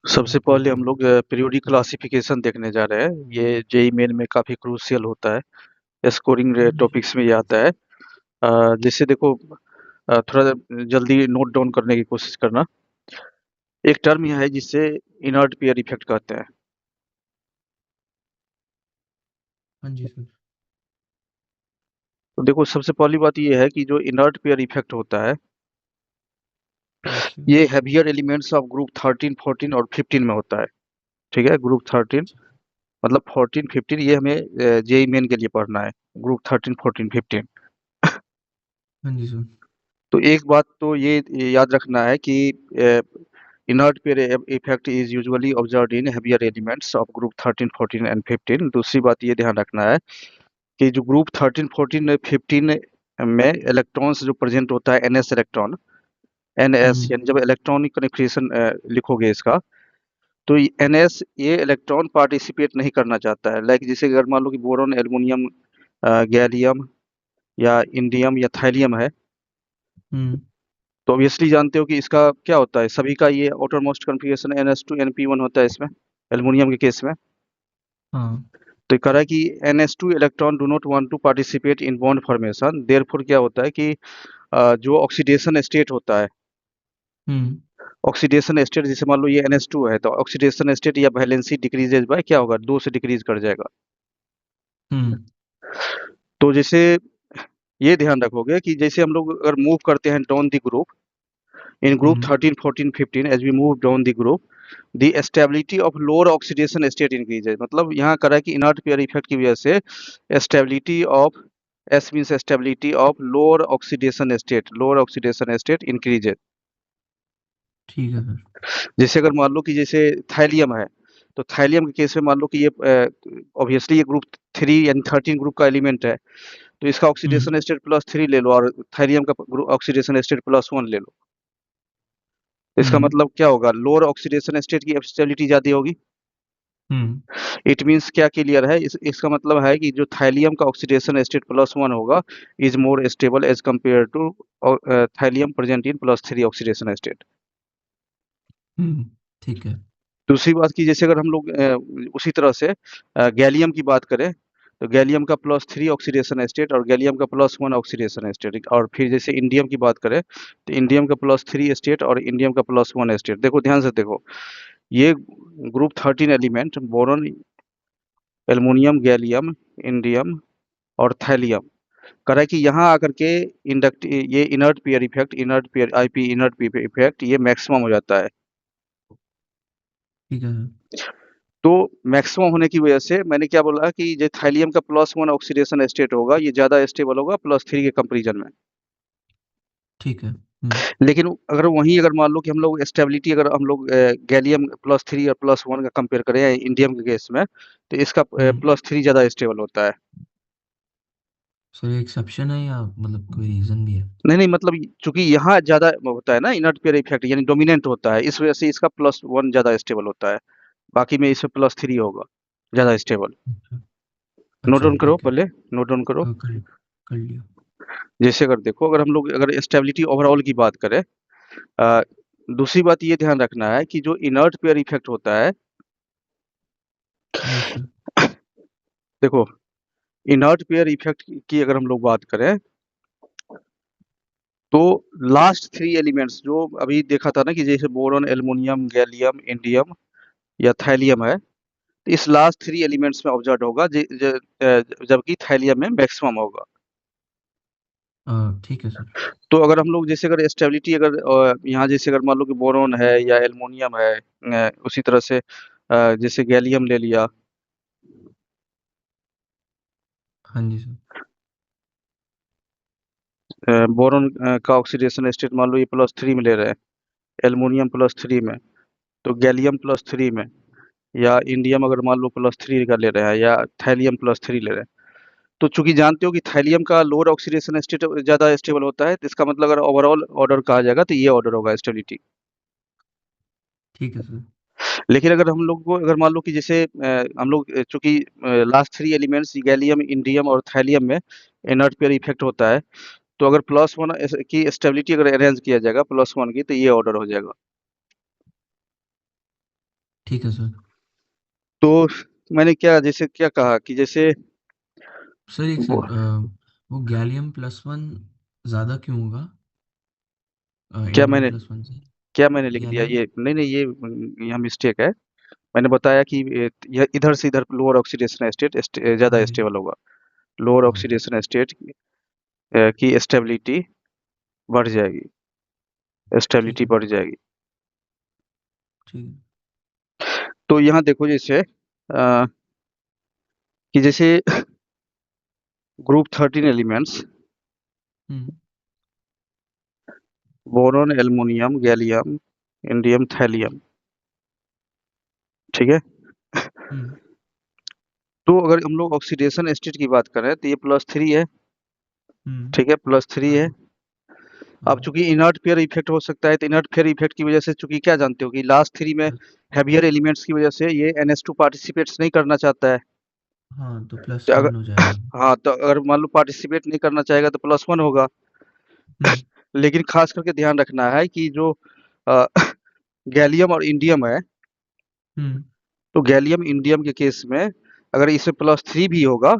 सबसे पहले हम बिल्कुल। लोग पीरियोडिक क्लासिफिकेशन देखने जा रहे हैं। ये जेईई मेन में काफ़ी क्रूशियल होता है। स्कोरिंग हाँ जी। टॉपिक्स में ये आता है। जैसे देखो, थोड़ा जल्दी नोट डाउन करने की कोशिश करना। एक टर्म यह है जिसे इनर्ट पेयर इफेक्ट कहते हैं। हाँ जी सर। तो देखो, सबसे पहली बात ये है कि जो इनर्ट पेयर इफेक्ट होता है, यस सर। ये हैवियर एलिमेंट्स ऑफ ग्रुप 13, 14 और 15 में होता है। ठीक है, ग्रुप 13 मतलब 14, 15 ये हमें जेईई मेन के लिए पढ़ना है। ग्रुप 13, 14, 15। हाँ जी सर। तो एक बात तो ये याद रखना है कि inert pair effect is usually observed in heavier elements of group 13, 14 and 15। दूसरी बात ये ध्यान रखना है कि जो ग्रुप 13, 14, 15 में इलेक्ट्रॉन्स जो प्रेजेंट होता है, एनएस इलेक्ट्रॉन, एनएस हुँ, यानी जब इलेक्ट्रॉनिक कन्फिग्रेशन लिखोगे इसका, तो एनएस ये इलेक्ट्रॉन पार्टिसिपेट नहीं करना चाहता है। लाइक जैसे अगर मान लो कि बोरॉन, एल्युमिनियम, गैलियम या इंडियम या थाइलियम है, हुँ, तो ऑब्वियसली जानते हो कि इसका क्या होता है, सभी का ये आउटरमोस्ट कॉन्फ़िगरेशन NS2 NP1 होता है इसमें, एल्युमिनियम के केस में। हाँ, तो ये कह रहा है कि NS2 electron do not want to participate in bond formation, therefore क्या होता है कि जो ऑक्सीडेशन स्टेट होता है, हुँ, ऑक्सीडेशन स्टेट जैसे मान लो ये NS2 है, तो ऑक्सीडेशन स्टेट या वैलेंसी डिक्रीजेज बाय क्या होगा, 2 से डिक्रीज कर जाएगा। हुँ, तो जैसे ये ध्यान रखोगे कि जैसे हम लोग अगर मूव करते हैं down the group, in group hmm, 13, 14, 15, as we move down the group, the stability of lower oxidation state increases। मतलब यहाँ करा कि इनर्ट पेयर इफेक्ट की वजह से stability of S means stability of lower oxidation state increases। ठीक है sir. जैसे अगर मान लो कि जैसे थाइलियम है, तो थाइलियम के केस में मान लो कि ये ऑब्वियसली ये ग्रुप 3 यानी 13 ग्रुप का एलिमेंट है, तो इसका हुँ, ऑक्सीडेशन स्टेट +3 ले लो और थाइलियम का ऑक्सीडेशन स्टेट +1 ले लो। इसका हुँ, मतलब क्या होगा, लोअर ऑक्सीडेशन स्टेट की स्टेबिलिटी ज़्यादा होगी। हुँ, इट मीन्स क्या क्लियर है, इसका मतलब है कि जो थाइलियम का ऑक्सीडेशन स्टेट +1 होगा is more stable as compare to thallium present in +3 oxidation state. हुँ, ठीक है। दूसरी बात की जैसे अगर हम लोग उसी तरह से गैलियम की बात करें, तो गैलियम का +3 ऑक्सीडेशन स्टेट और गैलियम का +1 ऑक्सीडेशन स्टेट, और फिर जैसे इंडियम की बात करें, तो इंडियम का +3 स्टेट और इंडियम का +1 स्टेट। देखो ध्यान से देखो, ये group 13 element boron, aluminium, gallium, indium और थैलियम, कह रहा है कि यहाँ आकर के इंडक्ट ये inert pair effect, inert pair IP inert pair effect ये मैक्सिमम हो जाता है। ठीक है सर। तो मैक्सिमम होने की वजह से मैंने क्या बोला कि जो थैलियम का +1 ऑक्सीडेशन स्टेट होगा ये ज़्यादा स्टेबल होगा +3 के कंपैरिजन में। ठीक है। हुँ, लेकिन अगर वहीं अगर मान लो कि हम लोग स्टेबिलिटी अगर हम लोग गैलियम +3 और +1 का कंपेयर करें या इंडियम के केस में, तो इसका हुँ, +3 ज़्यादा स्टेबल होता है। सर ये एक्सेप्शन है या मतलब कोई रीज़न भी है? नहीं, नहीं, मतलब चूँकि यहाँ ज़्यादा होता है ना इनर्ट पेयर इफेक्ट, यानी डोमिनेंट होता है, इस वजह से इसका +1 ज़्यादा स्टेबल होता है। बाकी में इसमें +3 होगा, ज़्यादा स्टेबल। अच्छा, नोट अच्छा डाउन करो ठीक है। पहले, नोट डाउन करो। कर लिया। जैसे अगर देखो, अगर हम लोग अगर स्टेबिलिटी ओवरऑल की बात करें, अ, दूसरी बात ये ध्यान रखना है कि जो इनर्ट पेयर इफेक्ट होता है, यस सर। देखो इनर्ट पेयर इफेक्ट की अगर हम लोग बात करें, तो लास्ट 3 एलिमेंट्स जो अभी देखा था ना कि जैसे बोरॉन, एल्युमिनियम, गैलियम, इंडियम या थैलियम है, तो इस लास्ट 3 एलिमेंट्स में ऑब्जर्व्ड होगा जबकि थैलियम में मैक्सिमम होगा। ठीक है सर। तो अगर हम लोग जैसे अगर स्टेबिलिटी अगर यहाँ जैसे अगर मान लो कि बोरॉन है या एल्युमिनियम है, उसी तरह से जैसे गैलियम ले लिया, हाँ जी सर। बोरॉन का ऑक्सीडेशन स्टेट मान लो ये +3 में ले रहे हैं, एल्युमिनियम +3 में, तो गैलियम +3 में, या इंडियम अगर मान लो +3 का ले रहे हैं या थैलियम +3 ले रहे हैं। तो चूँकि जानते हो कि थैलियम का लोअर ऑक्सीडेशन स्टेट ज़्यादा स्टेबल होता है, तो इसका मतलब अगर ओवरऑल ऑर्डर कहा जाएगा तो ये ऑर्डर होगा स्टेबिलिटी। ठीक है सर। लेकिन अगर हम लोग को अगर मान लो कि जैसे हम लोग चूँकि लास्ट 3 एलिमेंट्स गैलियम, इंडियम और थैलियम में इनर्ट पेयर इफेक्ट होता है, तो अगर +1 की स्टेबिलिटी अगर अरेंज किया जाएगा +1 की, तो ये ऑर्डर हो जाएगा। ठीक है सर। तो मैंने क्या जैसे क्या कहा कि जैसे सर एक वो सेकंड, वो गैलियम प्लस वन ज़्यादा क्यों होगा क्या इंडियम मैंने प्लस वन से? क्या मैंने लिख दिया गैलियम। ये नहीं नहीं ये यहाँ मिस्टेक है। मैंने बताया कि यह इधर से इधर लोअर ऑक्सीडेशन स्टेट ज़्यादा जी। स्टेबल होगा। लोअर हाँ। ऑक्सीडेशन स्टेट की स्टेबिलिटी बढ़ जाएगी, ठीक स्टेबिलिटी है। बढ़ जाएगी। ठीक है। तो यहाँ देखो जैसे कि जैसे ग्रुप 13 एलिमेंट्स हम्म। Boron, aluminium, gallium, indium, thallium, ठीक है? हम्म। तो अगर हम लोग ऑक्सीडेशन स्टेट की बात करें तो ये +3 है, हम्म। ठीक है? +3 है। हाँ। अब हाँ। चूँकि इनर्ट पेयर इफ़ेक्ट हो सकता है, तो इनर्ट पेयर इफ़ेक्ट की वज़ह से चूँकि क्या जानते हो कि लास्ट 3 में प्लस। हेवियर एलिमेंट्स की वज़ह से ये NH2 पार्टिसिपेट्स नहीं करना चाहता है। हाँ, तो प्लस तो अगर वन हो जाएगा। हाँ, तो अगर मान लो पार्टिसिपेट नहीं करना चाहेगा तो +1 होगा। हम्म। लेकिन ख़ास करके ध्यान रखना है कि जो अ, गैलियम और इंडियम है, हम्म। तो गैलियम, इंडियम के केस में अगर इसमें +3 भी होगा,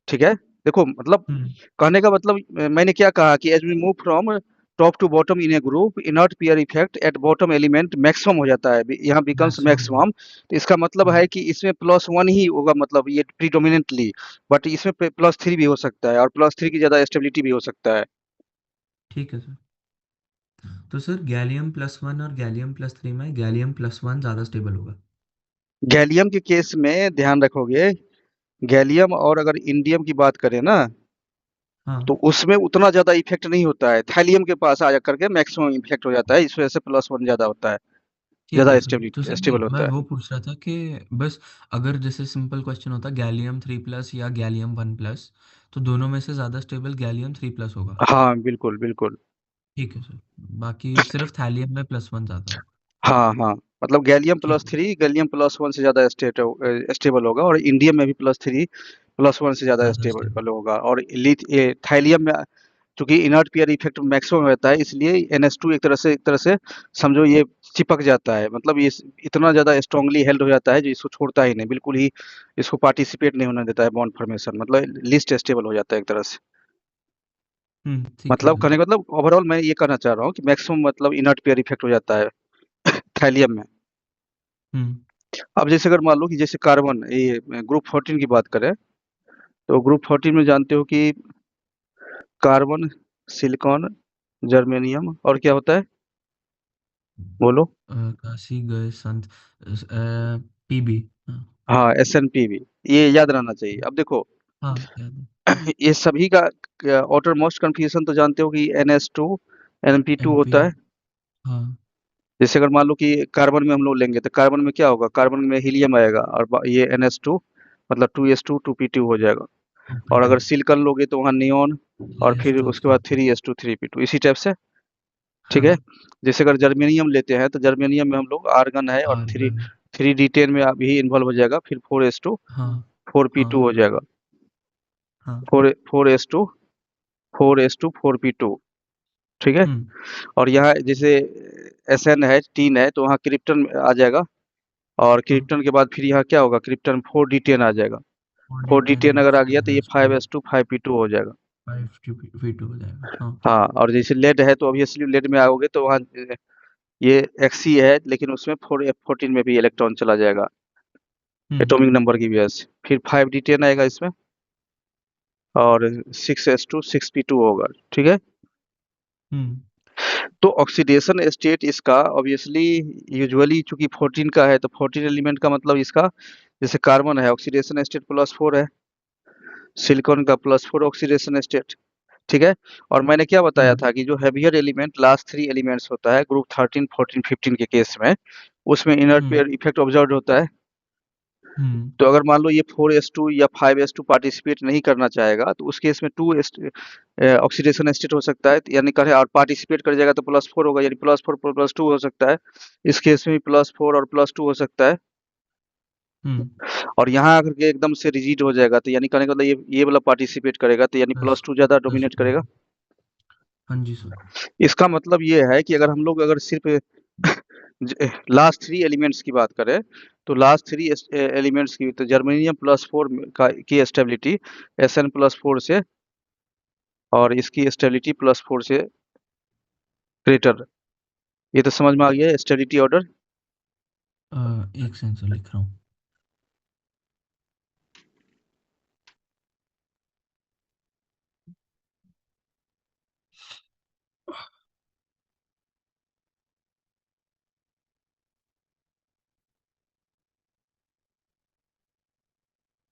ठीक है? देखो मतलब हम्म। कहने का मतलब मैंने क्या कहा कि as we move from top to bottom in a group, inert pair effect at bottom element maximum हो जाता है। यहाँ बिकम्स मैक्सिमम हो मैक्सिमम, तो इसका मतलब हाँ। है कि इसमें +1 ही होगा, मतलब ये प्रीडोमिनेंटली, बट इसमें +3 भी हो सकता है और +3 की ज़्यादा स्टेबिलिटी भी हो सकता है। ठीक है सर। तो सर गैलियम प्लस वन और गैलियम प्लस थ्री में गैलियम प्लस वन ज़्यादा स्टेबल होगा। गैलियम के केस में ध्यान रखोगे, गैलियम और अगर इंडियम की बात करें ना, तो हाँ। उसमें उतना ज़्यादा इफ़ेक्ट नहीं होता है। थैलियम के पास आ जा करके मैक्सिमम इफ़ेक्ट हो जाता है, इस वजह से +1 ज़्यादा होता है, ठीक है ज़्यादा सर। तो सर स्टेबल मैं होता है। वो पूछ रहा था कि बस अगर जैसे सिंपल क्वेश्चन होता गैलियम थ्री प्लस या गैलियम वन प्लस, तो दोनों में से ज़्यादा स्टेबल गैलियम थ्री प्लस होगा। हाँ, बिल्कुल, बिल्कुल। ठीक है सर। बाकी सिर्फ थैलियम में प्लस वन ज़्यादा होगा। हाँ, हाँ, मतलब गैलियम ठीक है। +3 गैलियम +1 से ज़्यादा स्टेबल होगा और इंडियम में भी +3 +1 से ज़्यादा ज़्यादा स्टेबल। स्टेबल होगा और ये थाइलियम में चूँकि इनर्ट पेयर इफ़ेक्ट मैक्सिमम रहता है, इसलिए NH2 एक तरह से समझो ये चिपक जाता है। मतलब ये इतना ज़्यादा स्ट्रॉन्गली हेल्ड हो जाता है जो इसको छोड़ता ही नहीं, बिल्कुल ही इसको पार्टिसिपेट नहीं होने देता है बॉन्ड फॉर्मेशन, मतलब लीस्ट स्टेबल हो जाता है एक तरह से। ठीक है मतलब सर। कहने का मतलब ओवरऑल मैं ये कहना चाह रहा हूँ कि मैक्सिमम मतलब इनर्ट पेयर इफ़ेक्ट हो जाता है थाइलियम में। हम्म। अब जैसे अगर मान लो कि जैसे कार्बन ये ग्रुप 14 की बात करें, तो ग्रुप 14 में जानते हो कि कार्बन, सिलिकॉन, जर्मेनियम और क्या होता है? बोलो। काशी गए संत पीबी। हाँ। हाँ, SNPB, ये याद रहना चाहिए। अब देखो हाँ याद है। ये सभी का आउटर मोस्ट कन्फ्यूजन तो जानते हो कि NH2 NP2 एनपी। होता है। हाँ। जैसे अगर मान लो कि कार्बन में हम लोग लेंगे तो कार्बन में क्या होगा? कार्बन में हीलियम आएगा और ये NH2 मतलब 2s2 2p2 हो जाएगा। और पी टू। अगर सिलिकॉन लोगे तो वहाँ नियॉन थ्री और एस फिर टू उसके थ्री बाद पी। 3s2 3p2 इसी टाइप से, ठीक है? हाँ। जैसे अगर जर्मेनियम लेते हैं तो जर्मेनियम में हम लोग आर्गन है और आर्गन। 3d10 में अभी इन्वॉल्व हो जाएगा, फिर 4s2 हाँ। 4p2 हाँ। हो जाएगा। हाँ। 4s2 4s2 4p2, ठीक है? हम्म। और यहाँ जैसे SN है, टीन है, तो वहाँ क्रिप्टन आ जाएगा और हाँ। क्रिप्टन के बाद फिर यहाँ क्या होगा? क्रिप्टन 4d10 आ जाएगा। और डी टेन 4d10 अगर आ गया तो ये एस टू 5s2 5p2 हो जाएगा। फाइव टू पी टू हो जाएगा। हाँ। हाँ, और जैसे लेड है तो ऑब्वियसली लेड में आओगे तो वहाँ ये Xe है, लेकिन उसमें 4f14 में भी इलेक्ट्रॉन चला जाएगा हम्म। एटॉमिक नंबर की वजह से। फिर 5d10 आएगा इसमें और 6s2 6p2 होगा, ठीक है? हम्म। तो ऑक्सीडेशन स्टेट इसका ऑब्वियसली यूजुअली चूंकि 14 का है तो 14 एलिमेंट का मतलब इसका जैसे कार्बन है ऑक्सीडेशन स्टेट +4 है, सिलिकॉन का +4 ऑक्सीडेशन स्टेट, ठीक है? और मैंने क्या बताया हम्म। था कि जो हेवियर एलिमेंट लास्ट 3 एलिमेंट्स होता है ग्रुप 13 14 15 के केस में, उसमें इनर्ट हम्म। पेयर इफेक्ट ऑब्जर्व होता है। हम्म। तो अगर मान लो ये 4s2 या 5s2 पार्टिसिपेट नहीं करना चाहेगा तो उस केस में 2 ऑक्सीडेशन स्टेट हो सकता है, यानी करें और पार्टिसिपेट कर जाएगा तो +4 होगा, यानी +4 +2 हो सकता है। इस केस में भी +4 और +2 हो सकता है। हम्म। और यहाँ आकर के एकदम से रिजिड हो जाएगा तो यानी कहने का मतलब ये वाला पार्टिसिपेट करेगा तो यानी प्लस +2 ज़्यादा प्लस डोमिनेट टू। करेगा। हाँ जी सर। इसका मतलब ये है कि अगर हम लोग अगर सिर्फ लास्ट थ्री एलिमेंट्स की बात करें तो लास्ट थ्री एलिमेंट्स की तो जर्मेनियम +4 का की स्टेबिलिटी Sn+4 से और इसकी स्टेबिलिटी +4 से ग्रेटर। ये तो समझ में आ गया स्टेबिलिटी ऑर्डर। एक सेंसर लिख रहा हूँ।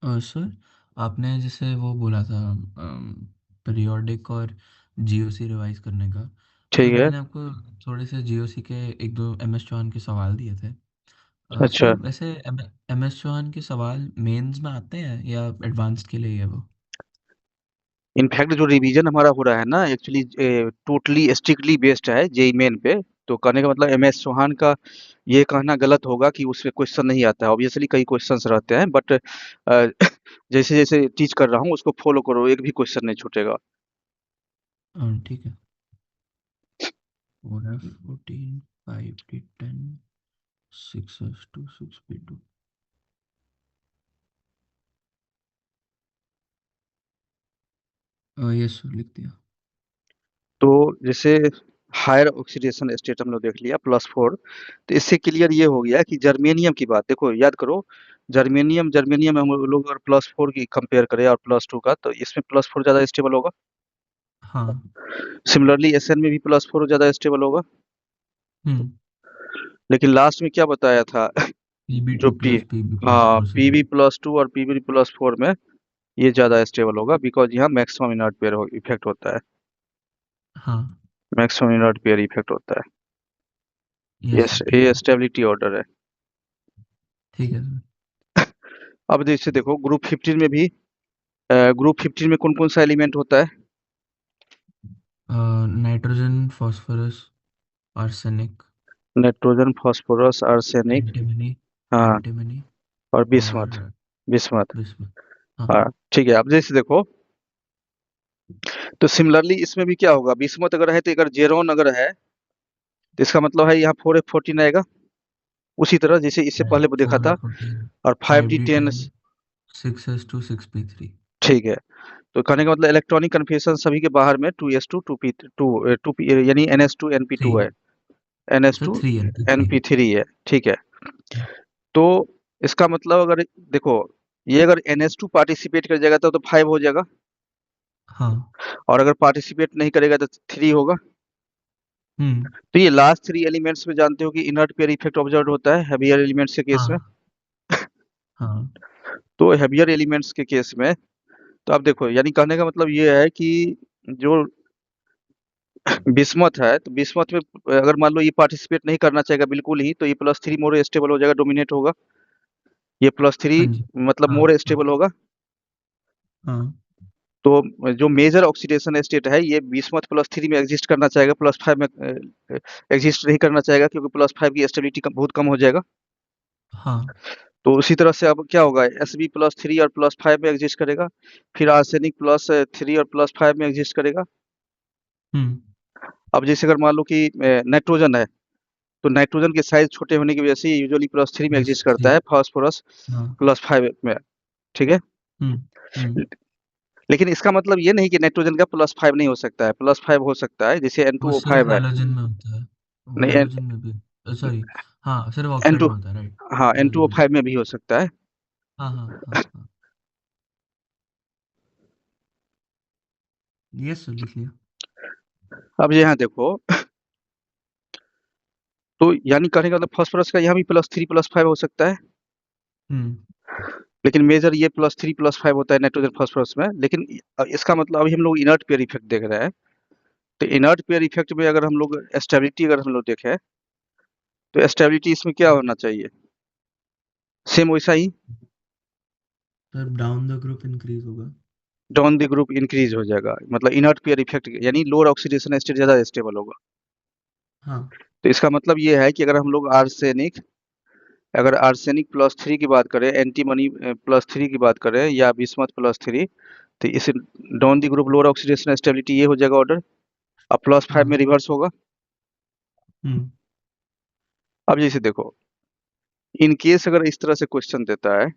सर, आपने जैसे वो बोला था पीरियोडिक और जीओसी रिवाइज करने का, तो ठीक सर है। मैंने आपको थोड़े से जीओसी के एक दो एम एस चौहान के सवाल दिए थे। सर अच्छा, वैसे एम एस चौहान के सवाल मेंस में आते हैं या एडवांस्ड के लिए ही है वो? इनफैक्ट जो रिवीजन हमारा हो रहा है ना एक्चुअली टोटली स्ट्रिक्टली बेस्ड है जेई मेन पे। तो कहने का मतलब एम एस चौहान का ये कहना गलत होगा कि उसमें क्वेश्चन नहीं आता है। ऑब्वियसली कई क्वेश्चंस रहते हैं बट जैसे जैसे टीच कर रहा हूँ उसको फॉलो करो, एक भी क्वेश्चन नहीं छूटेगा। ठीक है। 4F 14 5D 10 6S2 6P2। Yes sir, लिख दिया। तो जैसे हायर ऑक्सीडेशन स्टेट हम लोग देख लिया +4। तो इससे क्लियर ये हो गया कि जर्मेनियम की बात देखो, याद करो। जर्मेनियम जर्मेनियम हम लोग अगर +4 की कंपेयर करें और +2 का तो इसमें +4 ज़्यादा स्टेबल होगा। हाँ। सिमिलरली एसएन में भी +4 ज़्यादा स्टेबल होगा। हम्म। लेकिन लास्ट में क्या बताया था पीबी जो two P plus Pb plus हाँ फोर से Pb+2 और Pb+4 में ये ज़्यादा स्टेबल होगा बिकॉज यहाँ मैक्सिमम इनर्ट पेयर इफेक्ट होता है। हाँ। मैक्सिमम इनर्ट पेयर इफेक्ट होता है। यस सर, ठीक ये है। स्टेबिलिटी ऑर्डर है। ठीक है सर। अब जैसे देखो ग्रुप 15 में कौन कौन सा एलिमेंट होता है? Nitrogen, phosphorus, arsenic, nitrogen, phosphorus, arsenic, antimony, हाँ, एंटीमनी और बिस्मथ। और बिस्मथ, बिस्मुथ। हाँ। हाँ। ठीक है, अब जैसे देखो तो सिमिलरली इसमें भी क्या होगा, बिस्मथ अगर है तो अगर जेरोन अगर है तो इसका मतलब है यहाँ 4F14 आएगा। उसी तरह जैसे इससे पहले वो देखा फोर था। एफ फोर्टीन और five five D D ten ten 6S2 6P3। ठीक है। तो कहने का मतलब इलेक्ट्रॉनिक कन्फिग्रेशन सभी के बाहर में 2s2 2p यानी ns2 थ्री। np2 है। Sir ns2 three NP3। np3 है। ठीक है। तो इसका मतलब अगर देखो ये अगर ns2 पार्टिसिपेट कर जाएगा तो 5 हो जाएगा। हाँ। और अगर पार्टिसिपेट नहीं करेगा तो 3 होगा। हम्म। तो ये लास्ट थ्री एलिमेंट्स में जानते हो कि इनर्ट पेयर इफेक्ट ऑब्जर्व होता है हैवियर एलिमेंट्स के केस में। हाँ। हाँ। तो हैवियर एलिमेंट्स के केस में तो अब देखो यानी कहने का मतलब ये है कि जो बिस्मथ है तो बिस्मथ में अगर मान लो ये पार्टिसिपेट नहीं करना चाहेगा बिल्कुल ही तो ये +3 मोर स्टेबल हो जाएगा, डोमिनेट होगा। ये +3 हाँ जी। मतलब हाँ। मोर हाँ। स्टेबल होगा। हाँ। तो जो मेजर ऑक्सीडेशन स्टेट है ये बिस्मथ +3 में एग्जिस्ट करना चाहेगा, +5 में एग्जिस्ट नहीं करना चाहेगा क्योंकि +5 की स्टेबिलिटी बहुत कम हो जाएगा। हाँ। तो उसी तरह से अब क्या होगा, Sb+3 और +5 में एग्जिस्ट करेगा। फिर आर्सेनिक +3 और +5 में एग्जिस्ट करेगा। हम्म। अब जैसे अगर मान लो कि नाइट्रोजन है तो नाइट्रोजन के साइज छोटे होने की वजह से ये यूजुअली +3 में बस एग्जिस्ट थ्री। करता है, फास्फोरस हाँ। +5 में। ठीक है। हम्म। हम्म। लेकिन इसका मतलब ये नहीं कि नाइट्रोजन का +5 नहीं हो सकता है, +5 हो सकता है जैसे वो सिर्फ N2O5 है। हैलोजन में होता है। वो नहीं हैलोजन में भी। सॉरी। हाँ, सिर्फ ऑक्साइड N2 में होता है, राइट। हाँ हैलोजन। N2O5 में भी हो सकता है। हाँ हाँ हाँ हाँ। यस सर, लिख लिया। अब यहाँ देखो तो यानी कहने का मतलब फास्फोरस का यहाँ भी +3 +5 हो सकता है। हम्म। लेकिन मेजर ये +3 +5 होता है नाइट्रोजन फास्फोरस में। लेकिन इसका मतलब अभी हम लोग इनर्ट पेयर इफेक्ट देख रहे हैं। तो इनर्ट पेयर इफेक्ट में अगर हम लोग स्टेबिलिटी अगर हम लोग देखें तो स्टेबिलिटी इसमें क्या होना चाहिए, सेम वैसा ही sir down the group increase होगा। डाउन द ग्रुप इंक्रीज हो जाएगा, मतलब इनर्ट पेयर इफेक्ट यानी लोअर ऑक्सीडेशन स्टेट ज़्यादा स्टेबल होगा। हाँ। तो इसका मतलब ये है कि अगर हम लोग आर्सेनिक +3 की बात करें, एंटीमनी +3 की बात करें या बिस्मथ +3 तो इस down the group lower oxidation stability ये हो जाएगा ऑर्डर। अब +5 हाँ। में रिवर्स होगा। हम्म। अब जैसे देखो, इन केस अगर इस तरह से क्वेश्चन देता है,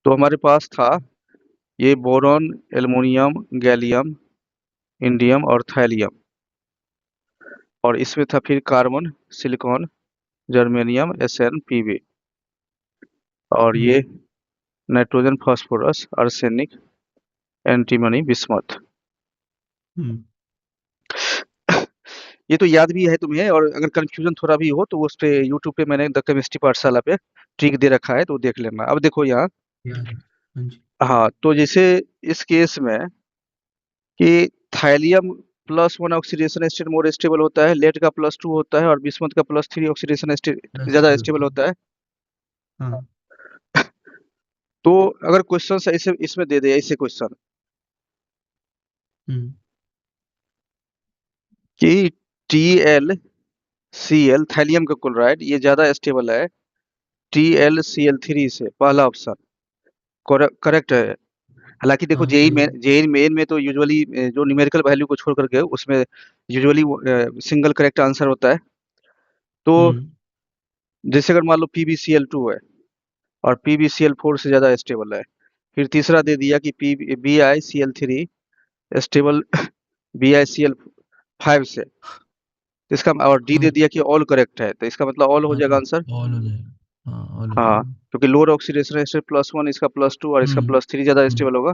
तो हमारे पास था ये बोरॉन, एल्युमिनियम, गैलियम, इंडियम और थैलियम, और इसमें था फिर carbon, silicon, germanium, SN, PB, और ये हम्म nitrogen, phosphorus, arsenic, antimony, bismuth. हम्म ये तो याद भी है तुम्हें, और अगर कंफ्यूजन थोड़ा भी हो तो उस पे यूट्यूब पे मैंने द केमिस्ट्री पाठशाला पे ट्रिक दे रखा है, तो देख लेना। अब देखो यहाँ, याद है। हाँ जी। हाँ, तो जैसे इस केस में कि थाइलियम +1 ऑक्सीडेशन स्टेट मोर स्टेबल होता है, लेड का +2 होता है, और बिस्मथ का +3 ऑक्सीडेशन स्टेट प्लस ज्यादा थ्री स्टेबल होता है। होता है। हाँ। तो अगर क्वेश्चन ऐसे इसमें दे दे ऐसे क्वेश्चन हम्म कि TlCl थाइलियम का क्लोराइड ये ज्यादा स्टेबल है TlCl3 से, पहला ऑप्शन करेक्ट है। हालांकि देखो, हाँ जेई सही में है। जेई मेन में तो यूजुअली जो न्यूमेरिकल वैल्यू को छोड़ करके उसमें यूजुअली सिंगल करेक्ट आंसर होता है। तो हम्म जैसे अगर मान लो PbCl2 है और PbCl4 से ज़्यादा स्टेबल है, फिर तीसरा दे दिया कि BiCl3 स्टेबल BiCl5 से, तो इसका, और डी दे हाँ दिया कि ऑल करेक्ट है, तो इसका मतलब ऑल हो हाँ, जाएगा तो आंसर। ऑल हो जाएगा। हाँ ऑल हो हाँ, जाएगा। क्योंकि लोअर ऑक्सीडेशन स्टेट +1, इसका +2 और इसका हम्म +3 ज़्यादा हम्म स्टेबल होगा।